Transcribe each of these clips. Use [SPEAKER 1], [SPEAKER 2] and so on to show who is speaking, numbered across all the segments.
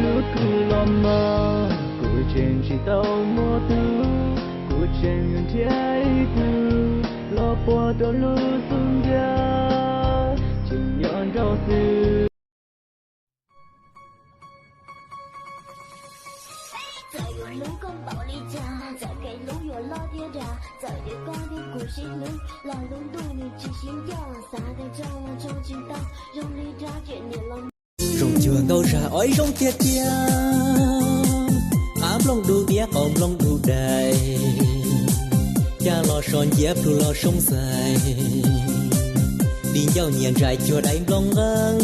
[SPEAKER 1] lúc cứ lo mơ cô trên chỉ tàu mơ tư cô trên những trái tư lo bỏ đôi lối xuống giá chỉ nhọn đau tư
[SPEAKER 2] lũ con bảo ly trà giờ cái lũ vừa lo tia đà giờ để con đi cùng xin lũ là lũ đu ni chỉ xin cho xa cái trong chim tao rong ly ra chuyện nhiều lòng
[SPEAKER 3] rong chưa đâu ra ỏi rong tia tia áp long đu tia còn long đu đầy cha lo son dép thu lo sông dài đi giao nhàn trải cho đánh long ngang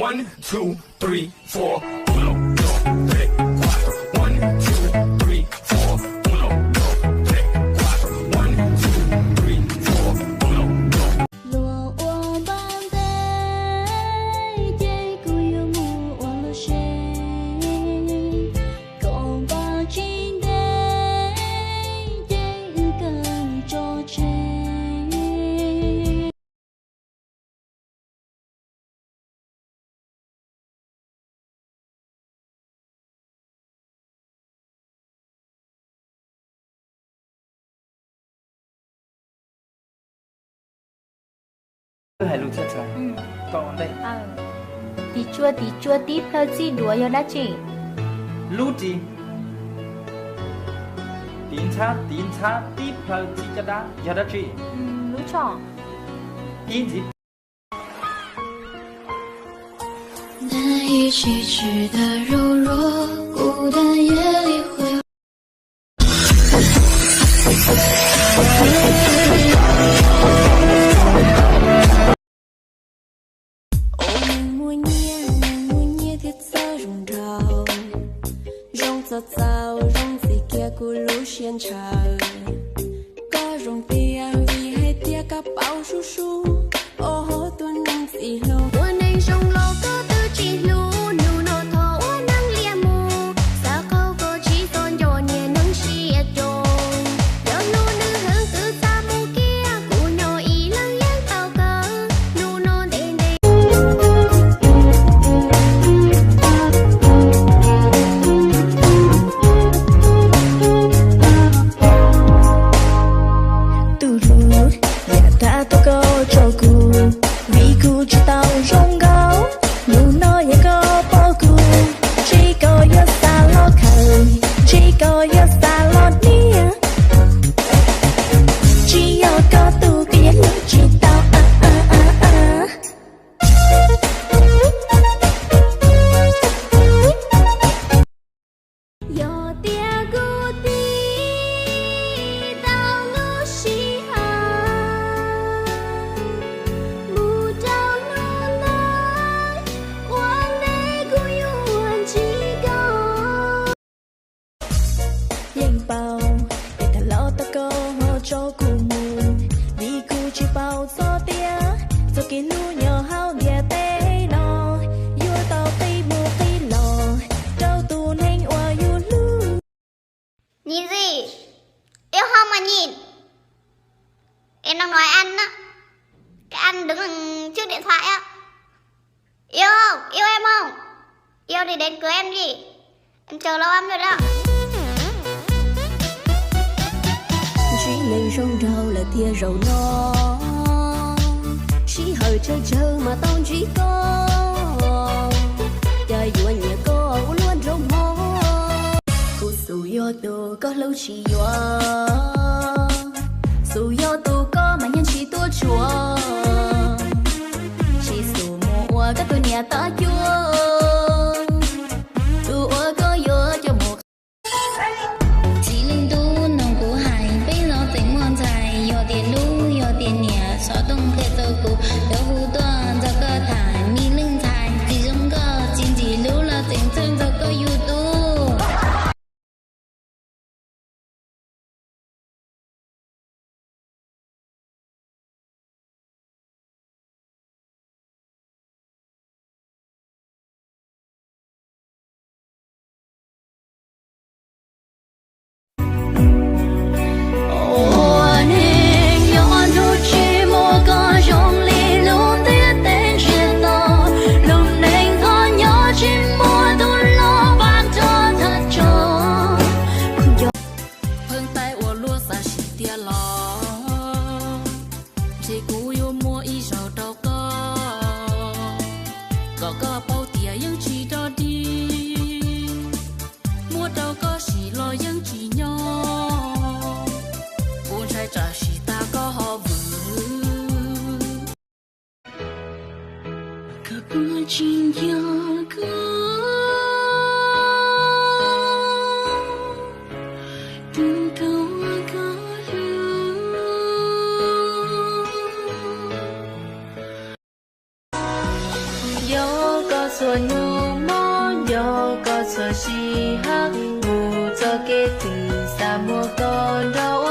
[SPEAKER 4] One, two, three, four. Uno, dos, tres, cuatro. One, two, three, four. Uno, dos, tres, cuatro. One, two, three, four. Uno, dos.
[SPEAKER 2] lúa uống ban tây dây cu yêu mù uống lúa xe còn bao chín đây dây ư cần cho chơi
[SPEAKER 5] Hai lụt chết rồi. Còn đây.
[SPEAKER 6] Tí chua tí phơi chi đùa cho đã chị.
[SPEAKER 5] Lụt gì? Tín cha tí phơi chi cho đã cho đã chị.
[SPEAKER 6] Lũ chọn.
[SPEAKER 5] Tín gì?
[SPEAKER 2] 难以启齿的柔弱，孤单夜里会。Sao rong gì kia cu lũ xiên trời có rong tia vì hay tia cá bao su su ô tuần năng gì lâu tuần anh rong lo có tư chỉ lu nu nô thọ năng lia mù sao câu có chỉ còn gió nhẹ nắng xìa tròn gió nu nữ hương từ xa mù kia cu nhỏ ý lăng yên tao cơ nu nô đen đen cho cu mù vì cu chỉ bao gió tia rồi cái lũ nhỏ hao địa tê nó yêu tao tây mù tây lò đâu tu nên oa yêu lũ
[SPEAKER 7] nhìn gì yêu không mà nhìn em đang nói ăn á cái ăn đứng trước điện thoại á yêu không yêu em không yêu thì đến cưới em đi em chờ lâu lắm rồi đó.
[SPEAKER 2] Chỉ lên rong rau là tia rau no chỉ hơi chờ mà tao chỉ có trời vừa nhẹ có luôn rong ho cô su yo tu có lâu chỉ yo su yo tu có mà nhân chỉ tua chùa chỉ su mua các tôi ta chuông đua có vô cho một chỉ linh tu nông của hải bây lo tình ngon dài yo tiền lú yo tiền nhà xóa tung khe sâu cụ đỡ hú toàn cho cơ thải mi lưng dài chỉ trong cơ chín chỉ lú là tình thân cho cơ youtube
[SPEAKER 8] cho nhu mô yo có cho si hắc ngủ cho kế từ xa mua con đâu